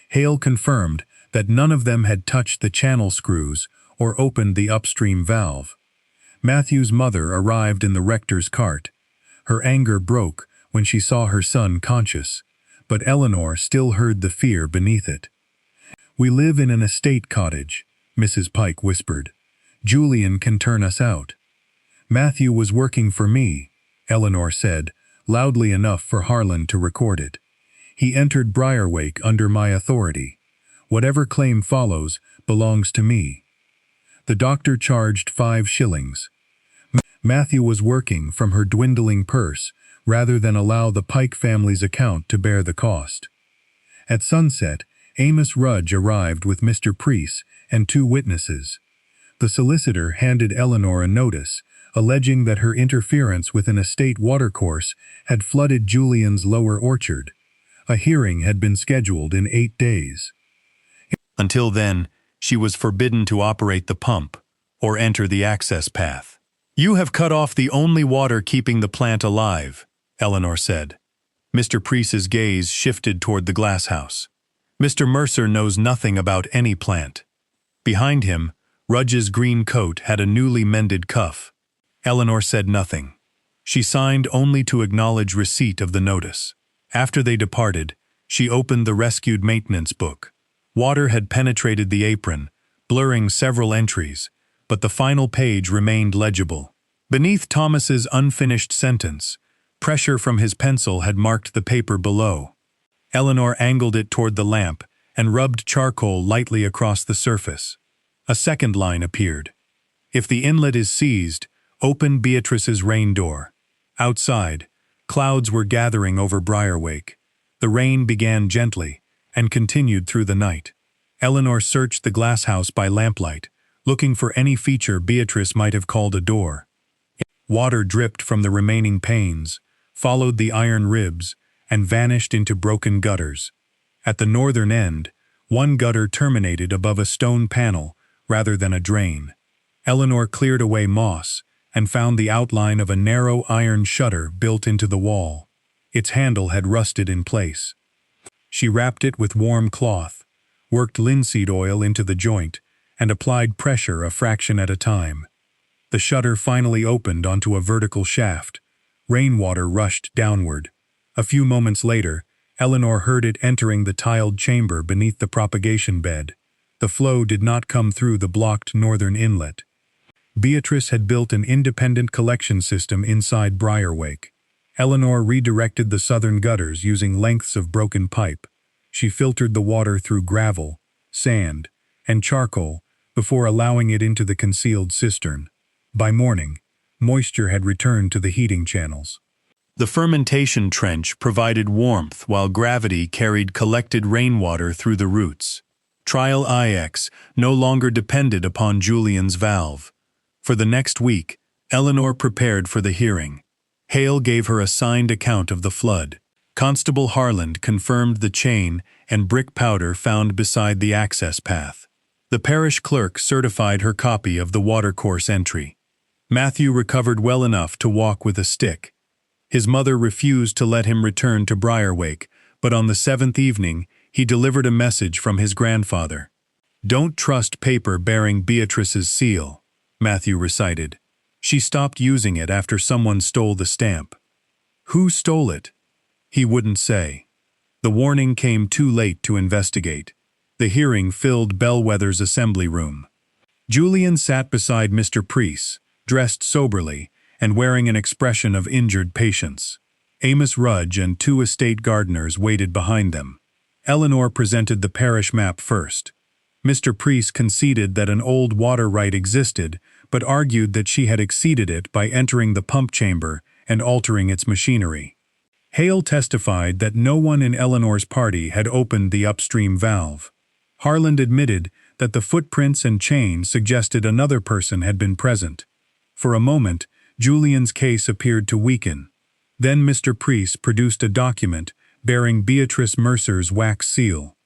[SPEAKER 1] Hale confirmed that none of them had touched the channel screws or opened the upstream valve. Matthew's mother arrived in the rector's cart. Her anger broke when she saw her son conscious, but Eleanor still heard the fear beneath it. "We live in an estate cottage," Mrs. Pike whispered. "Julian can turn us out." "Matthew was working for me," Eleanor said, loudly enough for Harlan to record it. "He entered Briarwake under my authority. Whatever claim follows belongs to me." The doctor charged 5 shillings. Matthew was working from her dwindling purse rather than allow the Pike family's account to bear the cost. At sunset, Amos Rudge arrived with Mr. Preece and 2 witnesses. The solicitor handed Eleanor a notice, alleging that her interference with an estate watercourse had flooded Julian's lower orchard. A hearing had been scheduled in 8 days. Until then, she was forbidden to operate the pump or enter the access path. "You have cut off the only water keeping the plant alive," Eleanor said. Mr. Preece's gaze shifted toward the glasshouse. "Mr. Mercer knows nothing about any plant." Behind him, Rudge's green coat had a newly mended cuff. Eleanor said nothing. She signed only to acknowledge receipt of the notice. After they departed, she opened the rescued maintenance book. Water had penetrated the apron, blurring several entries, but the final page remained legible. Beneath Thomas's unfinished sentence, pressure from his pencil had marked the paper below. Eleanor angled it toward the lamp and rubbed charcoal lightly across the surface. A second line appeared. "If the inlet is seized, open Beatrice's rain door." Outside, clouds were gathering over Briarwake. The rain began gently and continued through the night. Eleanor searched the glasshouse by lamplight, looking for any feature Beatrice might have called a door. Water dripped from the remaining panes, followed the iron ribs, and vanished into broken gutters. At the northern end, one gutter terminated above a stone panel rather than a drain. Eleanor cleared away moss and found the outline of a narrow iron shutter built into the wall. Its handle had rusted in place. She wrapped it with warm cloth, worked linseed oil into the joint, and applied pressure a fraction at a time. The shutter finally opened onto a vertical shaft. Rainwater rushed downward. A few moments later, Eleanor heard it entering the tiled chamber beneath the propagation bed. The flow did not come through the blocked northern inlet. Beatrice had built an independent collection system inside Briarwake. Eleanor redirected the southern gutters using lengths of broken pipe. She filtered the water through gravel, sand, and charcoal before allowing it into the concealed cistern. By morning, moisture had returned to the heating channels. The fermentation trench provided warmth while gravity carried collected rainwater through the roots. Trial IX no longer depended upon Julian's valve. For the next week, Eleanor prepared for the hearing. Hale gave her a signed account of the flood. Constable Harland confirmed the chain and brick powder found beside the access path. The parish clerk certified her copy of the watercourse entry. Matthew recovered well enough to walk with a stick. His mother refused to let him return to Briarwake, but on the 7th evening, he delivered a message from his grandfather. "Don't trust paper bearing Beatrice's seal," Matthew recited. "She stopped using it after someone stole the stamp." Who stole it? He wouldn't say. The warning came too late to investigate. The hearing filled Bellwether's assembly room. Julian sat beside Mr. Preece, dressed soberly and wearing an expression of injured patience. Amos Rudge and 2 estate gardeners waited behind them. Eleanor presented the parish map first. Mr. Preece conceded that an old water right existed, but argued that she had exceeded it by entering the pump chamber and altering its machinery. Hale testified that no one in Eleanor's party had opened the upstream valve. Harland admitted that the footprints and chain suggested another person had been present. For a moment, Julian's case appeared to weaken. Then Mr. Preece produced a document bearing Beatrice Mercer's wax seal.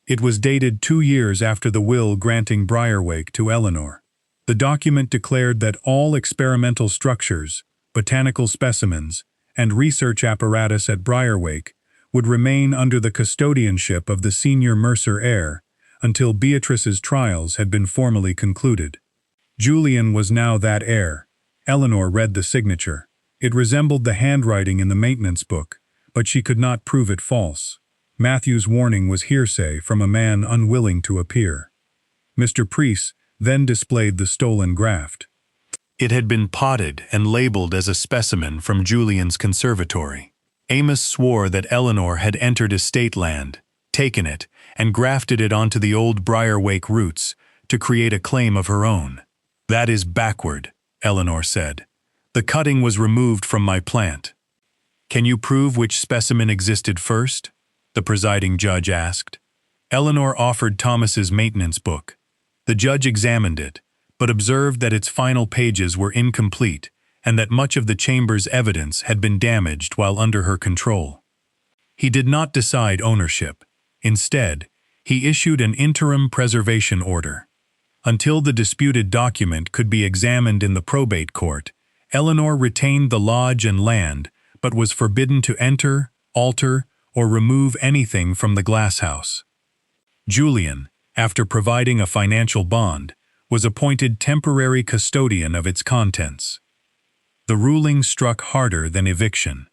[SPEAKER 1] It was dated 2 years after the will granting Briarwake to Eleanor. The document declared that all experimental structures, botanical specimens, and research apparatus at Briarwake would remain under the custodianship of the senior Mercer heir until Beatrice's trials had been formally concluded. Julian was now that heir. Eleanor read the signature. It resembled the handwriting in the maintenance book, but she could not prove it false. Matthew's warning was hearsay from a man unwilling to appear. Mr. Preece then displayed the stolen graft. It had been potted and labeled as a specimen from Julian's conservatory. Amos swore that Eleanor had entered estate land, taken it, and grafted it onto the old Briarwake roots to create a claim of her own. "That is backward," Eleanor said. "The cutting was removed from my plant." "Can you prove which specimen existed first?" the presiding judge asked. Eleanor offered Thomas's maintenance book. The judge examined it, but observed that its final pages were incomplete and that much of the chamber's evidence had been damaged while under her control. He did not decide ownership. Instead, he issued an interim preservation order. Until the disputed document could be examined in the probate court, Eleanor retained the lodge and land, but was forbidden to enter, alter, or remove anything from the glasshouse. Julian, after providing a financial bond, was appointed temporary custodian of its contents. The ruling struck harder than eviction.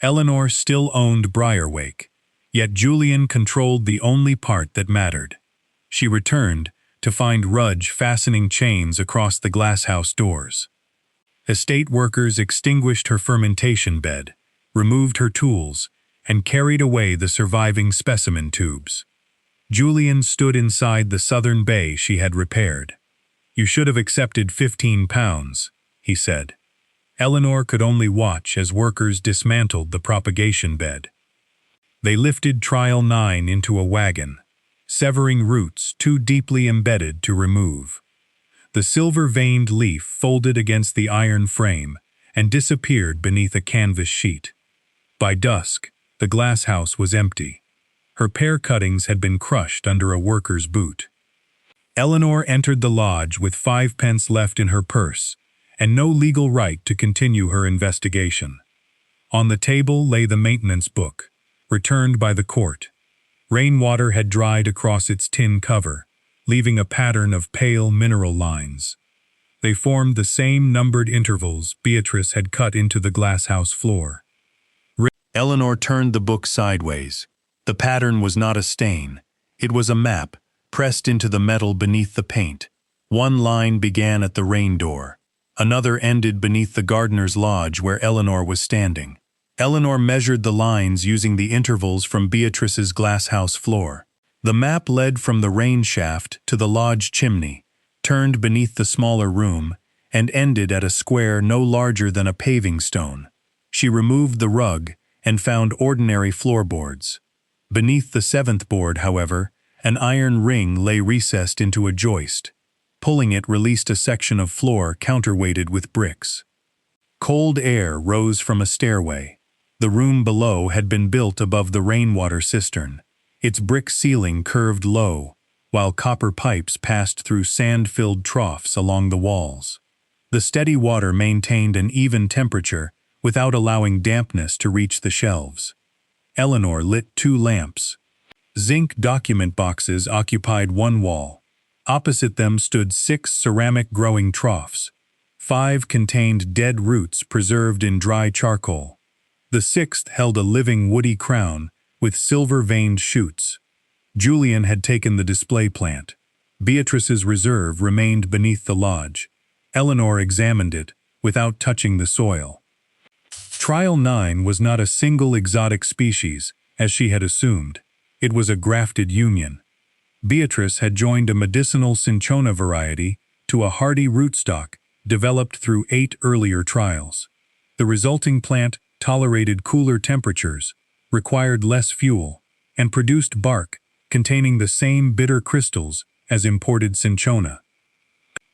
[SPEAKER 1] Eleanor still owned Briarwake, yet Julian controlled the only part that mattered. She returned to find Rudge fastening chains across the glasshouse doors. Estate workers extinguished her fermentation bed, removed her tools, and carried away the surviving specimen tubes. Julian stood inside the southern bay she had repaired. "You should have accepted £15, he said. Eleanor could only watch as workers dismantled the propagation bed. They lifted Trial 9 into a wagon, severing roots too deeply embedded to remove. The silver-veined leaf folded against the iron frame and disappeared beneath a canvas sheet. By dusk, the glasshouse was empty. Her pear cuttings had been crushed under a worker's boot. Eleanor entered the lodge with 5 pence left in her purse and no legal right to continue her investigation. On the table lay the maintenance book, returned by the court. Rainwater had dried across its tin cover, leaving a pattern of pale mineral lines. They formed the same numbered intervals Beatrice had cut into the glasshouse floor. Eleanor turned the book sideways. The pattern was not a stain. It was a map, pressed into the metal beneath the paint. One line began at the rain door. Another ended beneath the gardener's lodge where Eleanor was standing. Eleanor measured the lines using the intervals from Beatrice's glasshouse floor. The map led from the rain shaft to the lodge chimney, turned beneath the smaller room, and ended at a square no larger than a paving stone. She removed the rug and found ordinary floorboards. Beneath the seventh board, however, an iron ring lay recessed into a joist. Pulling it released a section of floor counterweighted with bricks. Cold air rose from a stairway. The room below had been built above the rainwater cistern. Its brick ceiling curved low, while copper pipes passed through sand-filled troughs along the walls. The steady water maintained an even temperature without allowing dampness to reach the shelves. Eleanor lit 2 lamps. Zinc document boxes occupied one wall. Opposite them stood 6 ceramic growing troughs. 5 contained dead roots preserved in dry charcoal. The 6th held a living woody crown with silver-veined shoots. Julian had taken the display plant. Beatrice's reserve remained beneath the lodge. Eleanor examined it without touching the soil. Trial 9 was not a single exotic species, as she had assumed. It was a grafted union. Beatrice had joined a medicinal cinchona variety to a hardy rootstock developed through 8 earlier trials. The resulting plant tolerated cooler temperatures, required less fuel, and produced bark containing the same bitter crystals as imported cinchona.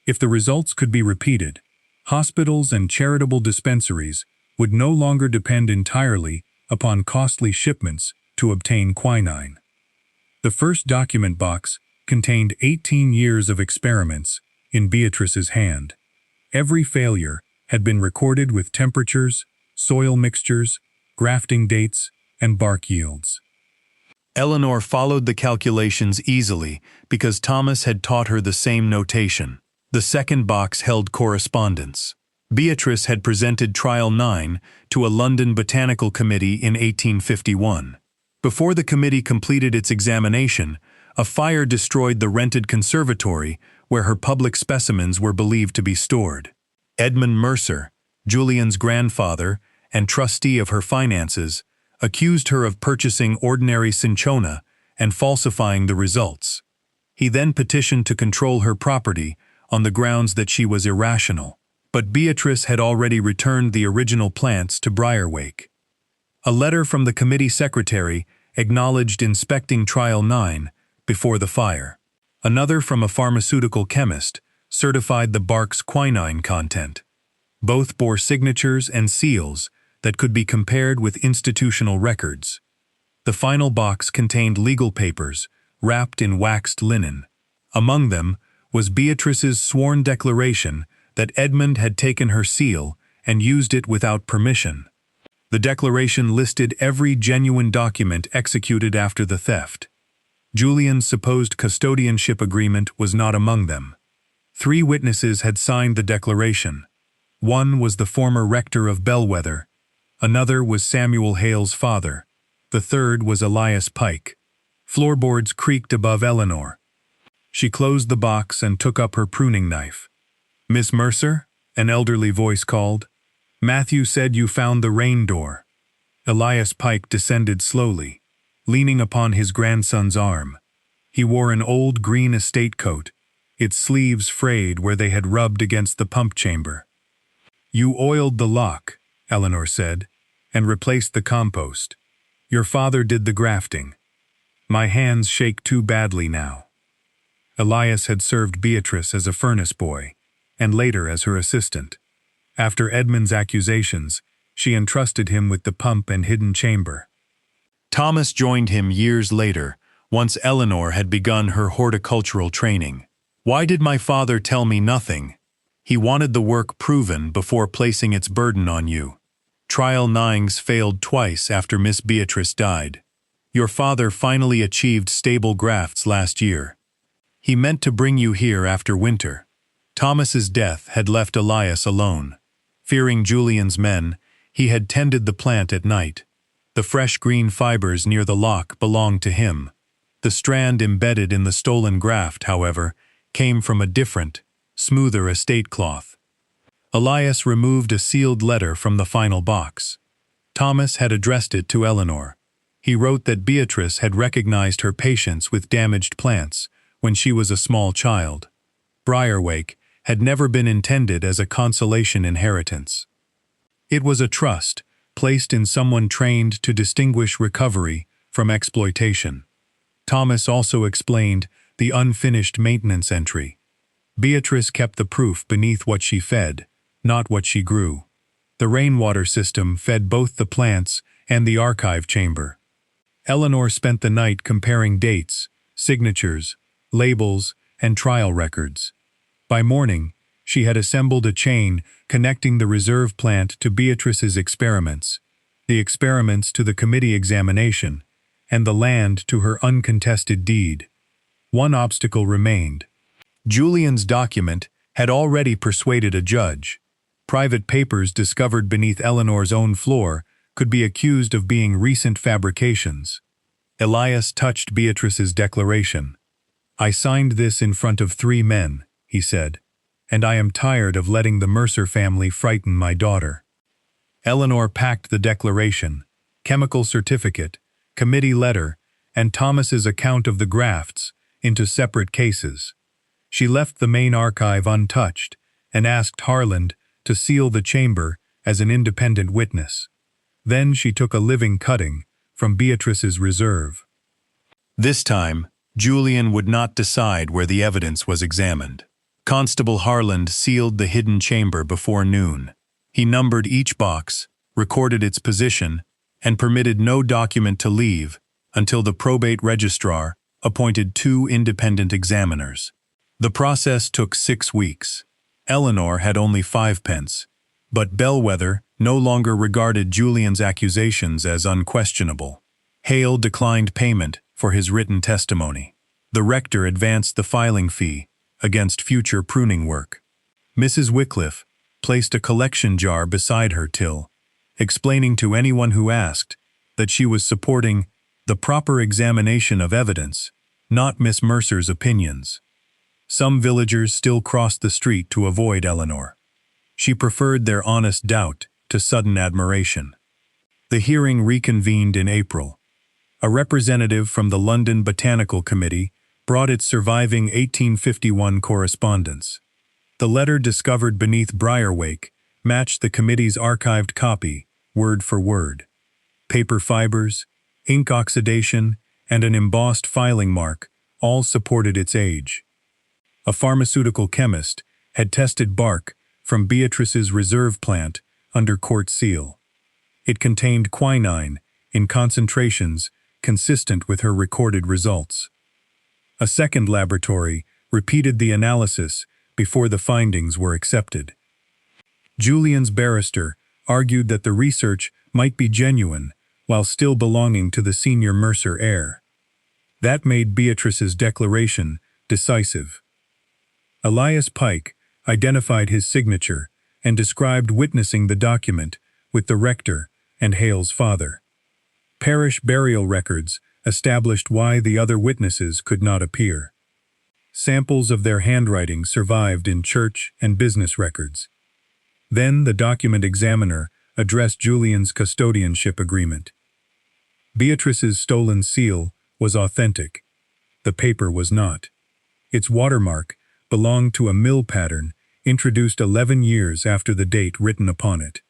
[SPEAKER 1] If the results could be repeated, hospitals and charitable dispensaries would no longer depend entirely upon costly shipments to obtain quinine. The first document box contained 18 years of experiments in Beatrice's hand. Every failure had been recorded with temperatures, soil mixtures, grafting dates, and bark yields. Eleanor followed the calculations easily because Thomas had taught her the same notation. The second box held correspondence. Beatrice had presented Trial 9 to a London Botanical Committee in 1851. Before the committee completed its examination, a fire destroyed the rented conservatory where her public specimens were believed to be stored. Edmund Mercer, Julian's grandfather and trustee of her finances, accused her of purchasing ordinary cinchona and falsifying the results. He then petitioned to control her property on the grounds that she was irrational. But Beatrice had already returned the original plants to Briarwake. A letter from the committee secretary acknowledged inspecting Trial 9 before the fire. Another from a pharmaceutical chemist certified the bark's quinine content. Both bore signatures and seals that could be compared with institutional records. The final box contained legal papers wrapped in waxed linen. Among them was Beatrice's sworn declaration that Edmund had taken her seal and used it without permission. The declaration listed every genuine document executed after the theft. Julian's supposed custodianship agreement was not among them. 3 witnesses had signed the declaration. One was the former rector of Bellwether. Another was Samuel Hale's father. The third was Elias Pike. Floorboards creaked above Eleanor. She closed the box and took up her pruning knife. "Miss Mercer?" an elderly voice called. "Matthew said you found the rain door." Elias Pike descended slowly, leaning upon his grandson's arm. He wore an old green estate coat, its sleeves frayed where they had rubbed against the pump chamber. "You oiled the lock," Eleanor said, "and replaced the compost. Your father did the grafting. My hands shake too badly now." Elias had served Beatrice as a furnace boy, and later as her assistant. After Edmund's accusations, she entrusted him with the pump and hidden chamber. Thomas joined him years later, once Eleanor had begun her horticultural training. "Why did my father tell me nothing? He wanted the work proven before placing its burden on you. Trial 9's failed twice after Miss Beatrice died. Your father finally achieved stable grafts last year. He meant to bring you here after winter. Thomas's death had left Elias alone. Fearing Julian's men, he had tended the plant at night. The fresh green fibers near the lock belonged to him. The strand embedded in the stolen graft, however, came from a different, smoother estate cloth. Elias removed a sealed letter from the final box. Thomas had addressed it to Eleanor. He wrote that Beatrice had recognized her patience with damaged plants when she was a small child. Briarwake had never been intended as a consolation inheritance. It was a trust, placed in someone trained to distinguish recovery from exploitation. Thomas also explained the unfinished maintenance entry. Beatrice kept the proof beneath what she fed, not what she grew. The rainwater system fed both the plants and the archive chamber. Eleanor spent the night comparing dates, signatures, labels, and trial records. By morning, she had assembled a chain connecting the reserve plant to Beatrice's experiments, the experiments to the committee examination, and the land to her uncontested deed. One obstacle remained. Julian's document had already persuaded a judge. Private papers discovered beneath Eleanor's own floor could be accused of being recent fabrications. Elias touched Beatrice's declaration. "I signed this in front of 3 men," he said, "and I am tired of letting the Mercer family frighten my daughter." Eleanor packed the declaration, chemical certificate, committee letter, and Thomas's account of the grafts into separate cases. She left the main archive untouched and asked Harland to seal the chamber as an independent witness. Then she took a living cutting from Beatrice's reserve. This time, Julian would not decide where the evidence was examined. Constable Harland sealed the hidden chamber before noon. He numbered each box, recorded its position, and permitted no document to leave until the probate registrar appointed 2 independent examiners. The process took 6 weeks. Eleanor had only 5 pence, but Bellwether no longer regarded Julian's accusations as unquestionable. Hale declined payment for his written testimony. The rector advanced the filing fee against future pruning work. Mrs. Wycliffe placed a collection jar beside her till, explaining to anyone who asked that she was supporting the proper examination of evidence, not Miss Mercer's opinions. Some villagers still crossed the street to avoid Eleanor. She preferred their honest doubt to sudden admiration. The hearing reconvened in April. A representative from the London Botanical Committee brought its surviving 1851 correspondence. The letter discovered beneath Briarwake matched the committee's archived copy, word for word. Paper fibers, ink oxidation, and an embossed filing mark all supported its age. A pharmaceutical chemist had tested bark from Beatrice's reserve plant under court seal. It contained quinine in concentrations consistent with her recorded results. A second laboratory repeated the analysis before the findings were accepted. Julian's barrister argued that the research might be genuine while still belonging to the senior Mercer heir. That made Beatrice's declaration decisive. Elias Pike identified his signature and described witnessing the document with the rector and Hale's father. Parish burial records established why the other witnesses could not appear. Samples of their handwriting survived in church and business records. Then the document examiner addressed Julian's custodianship agreement. Beatrice's stolen seal was authentic. The paper was not. Its watermark belonged to a mill pattern introduced 11 years after the date written upon it.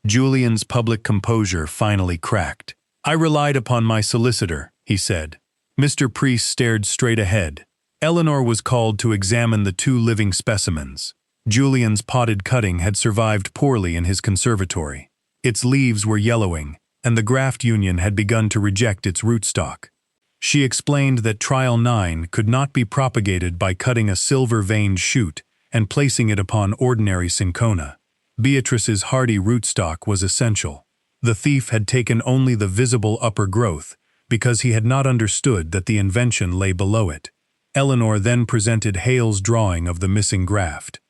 [SPEAKER 1] Julian's public composure finally cracked. "I relied upon my solicitor," he said. Mr. Priest stared straight ahead. Eleanor was called to examine the 2 living specimens. Julian's potted cutting had survived poorly in his conservatory. Its leaves were yellowing, and the graft union had begun to reject its rootstock. She explained that trial 9 could not be propagated by cutting a silver-veined shoot and placing it upon ordinary cinchona. Beatrice's hardy rootstock was essential. The thief had taken only the visible upper growth, because he had not understood that the invention lay below it. Eleanor then presented Hale's drawing of the missing graft.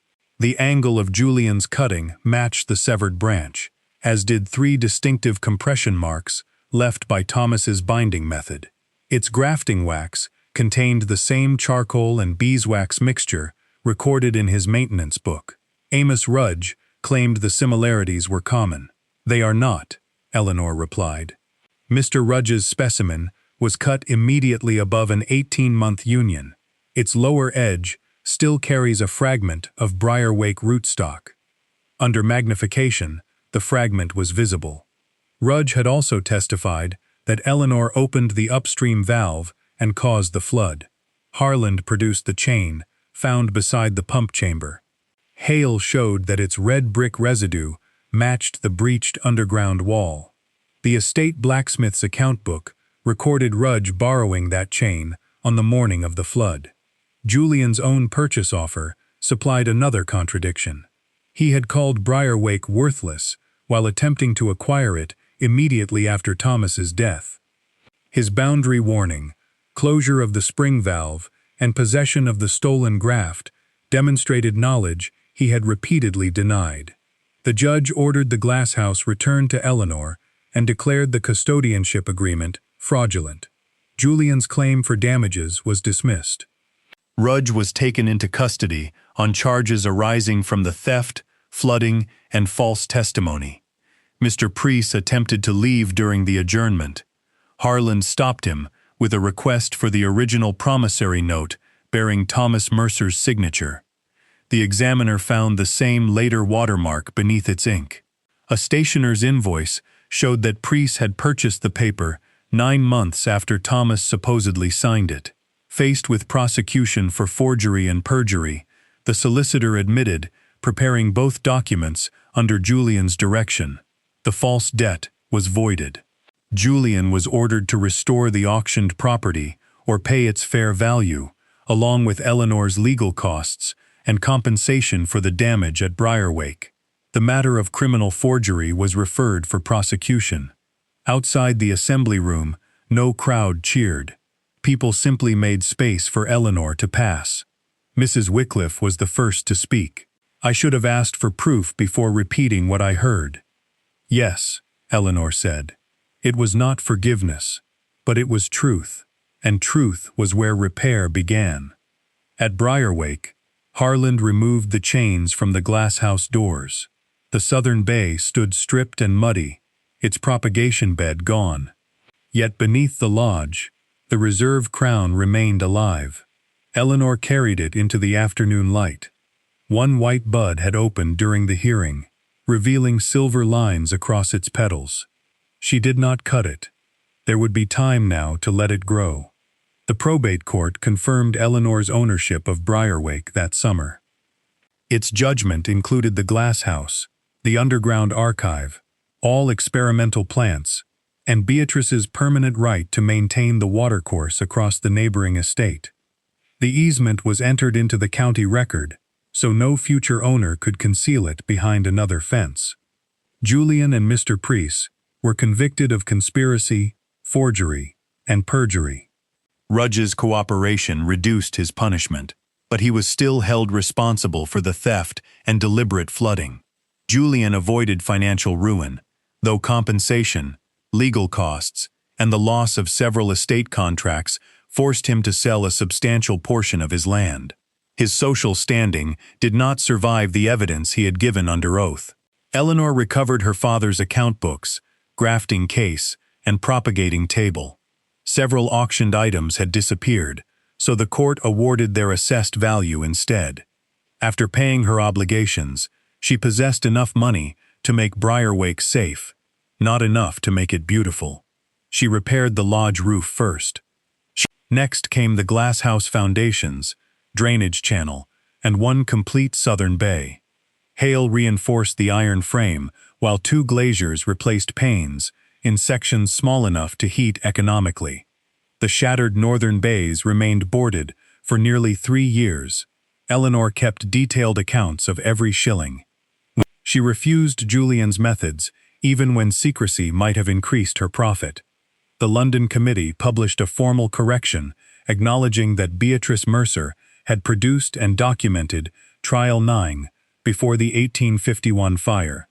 [SPEAKER 1] The angle of Julian's cutting matched the severed branch, as did 3 distinctive compression marks left by Thomas's binding method. Its grafting wax contained the same charcoal and beeswax mixture recorded in his maintenance book. Amos Rudge claimed the similarities were common. "They are not," Eleanor replied. Mr. Rudge's specimen was cut immediately above an 18-month union. Its lower edge still carries a fragment of Briarwake rootstock. Under magnification, the fragment was visible. Rudge had also testified that Eleanor opened the upstream valve and caused the flood. Harland produced the chain found beside the pump chamber. Hale showed that its red brick residue matched the breached underground wall. The estate blacksmith's account book recorded Rudge borrowing that chain on the morning of the flood. Julian's own purchase offer supplied another contradiction. He had called Briarwake worthless while attempting to acquire it immediately after Thomas's death. His boundary warning, closure of the spring valve, and possession of the stolen graft demonstrated knowledge he had repeatedly denied. The judge ordered the glasshouse returned to Eleanor and declared the custodianship agreement fraudulent. Julian's claim for damages was dismissed. Rudge was taken into custody on charges arising from the theft, flooding, and false testimony. Mr. Preece attempted to leave during the adjournment. Harland stopped him with a request for the original promissory note bearing Thomas Mercer's signature. The examiner found the same later watermark beneath its ink. A stationer's invoice showed that Preece had purchased the paper 9 months after Thomas supposedly signed it. Faced with prosecution for forgery and perjury, the solicitor admitted preparing both documents under Julian's direction. The false debt was voided. Julian was ordered to restore the auctioned property or pay its fair value, along with Eleanor's legal costs and compensation for the damage at Briarwake. The matter of criminal forgery was referred for prosecution. Outside the assembly room, no crowd cheered. People simply made space for Eleanor to pass. Mrs. Wycliffe was the first to speak. "I should have asked for proof before repeating what I heard." "Yes," Eleanor said. "It was not forgiveness, but it was truth, and truth was where repair began." At Briarwake, Harland removed the chains from the glasshouse doors. The southern bay stood stripped and muddy, its propagation bed gone. Yet beneath the lodge, the reserve crown remained alive. Eleanor carried it into the afternoon light. One white bud had opened during the hearing, revealing silver lines across its petals. She did not cut it. There would be time now to let it grow. The probate court confirmed Eleanor's ownership of Briarwake that summer. Its judgment included the glasshouse, the underground archive, all experimental plants, and Beatrice's permanent right to maintain the watercourse across the neighboring estate. The easement was entered into the county record, so no future owner could conceal it behind another fence. Julian and Mr. Preece were convicted of conspiracy, forgery, and perjury. Rudge's cooperation reduced his punishment, but he was still held responsible for the theft and deliberate flooding. Julian avoided financial ruin, though compensation, legal costs, and the loss of several estate contracts forced him to sell a substantial portion of his land. His social standing did not survive the evidence he had given under oath. Eleanor recovered her father's account books, grafting case, and propagating table. Several auctioned items had disappeared, so the court awarded their assessed value instead. After paying her obligations, she possessed enough money to make Briarwake safe, not enough to make it beautiful. She repaired the lodge roof first. Next came the glasshouse foundations, drainage channel, and one complete southern bay. Hale reinforced the iron frame, while 2 glaziers replaced panes in sections small enough to heat economically. The shattered northern bays remained boarded for nearly 3 years. Eleanor kept detailed accounts of every shilling. She refused Julian's methods, even when secrecy might have increased her profit. the London Committee published a formal correction acknowledging that Beatrice Mercer had produced and documented Trial 9 before the 1851 fire.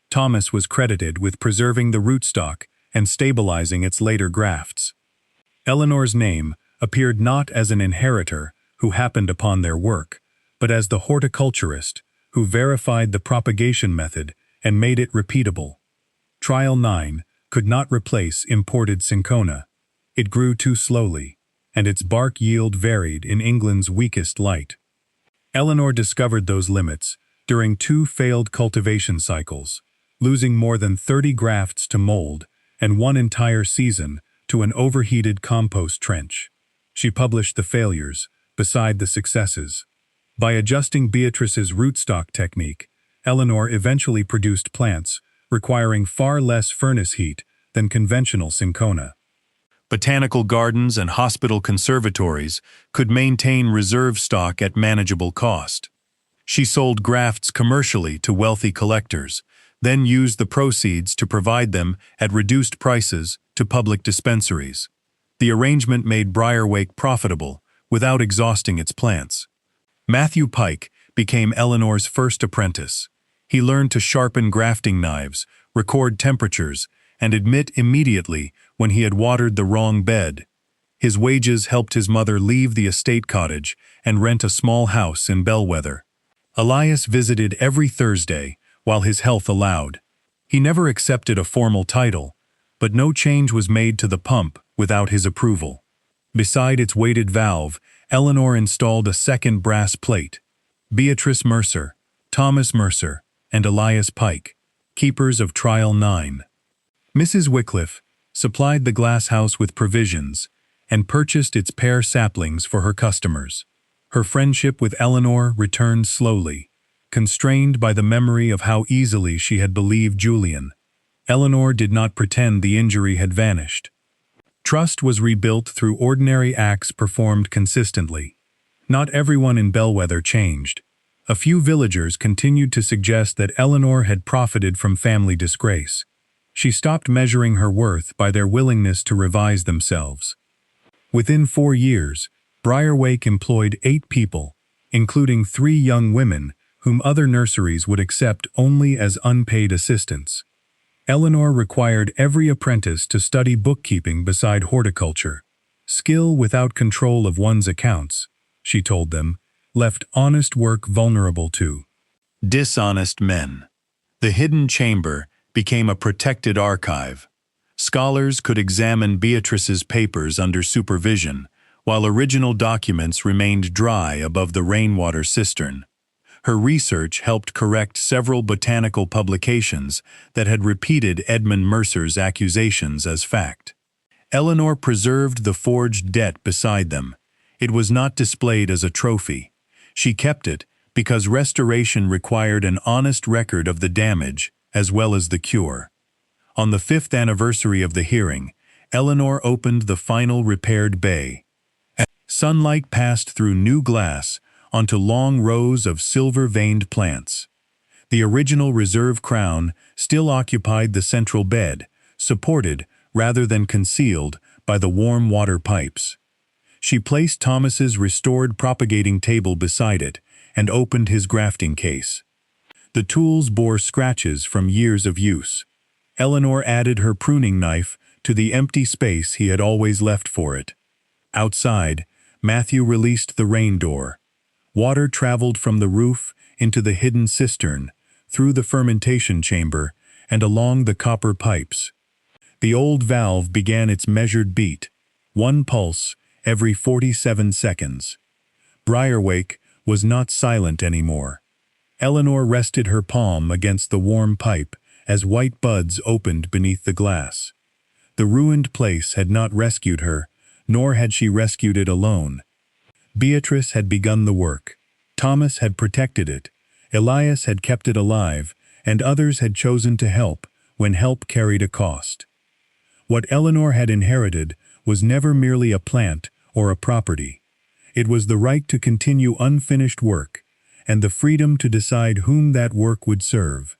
[SPEAKER 1] Thomas was credited with preserving the rootstock and stabilizing its later grafts. Eleanor's name appeared not as an inheritor who happened upon their work, but as the horticulturist who verified the propagation method and made it repeatable. Trial 9 could not replace imported cinchona. It grew too slowly, and its bark yield varied in England's weakest light. Eleanor discovered those limits during 2 failed cultivation cycles, losing more than 30 grafts to mold and 1 entire season to an overheated compost trench. She published the failures beside the successes. By adjusting Beatrice's rootstock technique, Eleanor eventually produced plants requiring far less furnace heat than conventional cinchona. Botanical gardens and hospital conservatories could maintain reserve stock at manageable cost. She sold grafts commercially to wealthy collectors, then used the proceeds to provide them at reduced prices to public dispensaries. The arrangement made Briarwake profitable without exhausting its plants. Matthew Pike became Eleanor's first apprentice. He learned to sharpen grafting knives, record temperatures, and admit immediately when he had watered the wrong bed. His wages helped his mother leave the estate cottage and rent a small house in Bellwether. Elias visited every Thursday while his health allowed. He never accepted a formal title, but no change was made to the pump without his approval. Beside its weighted valve, Eleanor installed a second brass plate. Beatrice Mercer, Thomas Mercer, and Elias Pike, keepers of Trial 9. Mrs. Wycliffe supplied the glasshouse with provisions and purchased its pear saplings for her customers. Her friendship with Eleanor returned slowly, constrained by the memory of how easily she had believed Julian. Eleanor did not pretend the injury had vanished. Trust was rebuilt through ordinary acts performed consistently. Not everyone in Bellwether changed. A few villagers continued to suggest that Eleanor had profited from family disgrace. She stopped measuring her worth by their willingness to revise themselves. Within 4 years, Briarwake employed 8 people, including 3 young women whom other nurseries would accept only as unpaid assistants. Eleanor required every apprentice to study bookkeeping beside horticulture. Skill without control of one's accounts, she told them, left honest work vulnerable to dishonest men. The hidden chamber became a protected archive. Scholars could examine Beatrice's papers under supervision, while original documents remained dry above the rainwater cistern. Her research helped correct several botanical publications that had repeated Edmund Mercer's accusations as fact. Eleanor preserved the forged debt beside them. It was not displayed as a trophy. She kept it because restoration required an honest record of the damage as well as the cure. On the 5th anniversary of the hearing, Eleanor opened the final repaired bay. Sunlight passed through new glass onto long rows of silver-veined plants. The original reserve crown still occupied the central bed, supported rather than concealed by the warm water pipes. She placed Thomas's restored propagating table beside it and opened his grafting case. The tools bore scratches from years of use. Eleanor added her pruning knife to the empty space he had always left for it. Outside, Matthew released the rain door. Water traveled from the roof into the hidden cistern, through the fermentation chamber, and along the copper pipes. The old valve began its measured beat, 1 pulse every 47 seconds. Briarwake was not silent anymore. Eleanor rested her palm against the warm pipe as white buds opened beneath the glass. The ruined place had not rescued her, nor had she rescued it alone. Beatrice had begun the work. Thomas had protected it. Elias had kept it alive, and others had chosen to help when help carried a cost. What Eleanor had inherited was never merely a plant or a property. It was the right to continue unfinished work, and the freedom to decide whom that work would serve.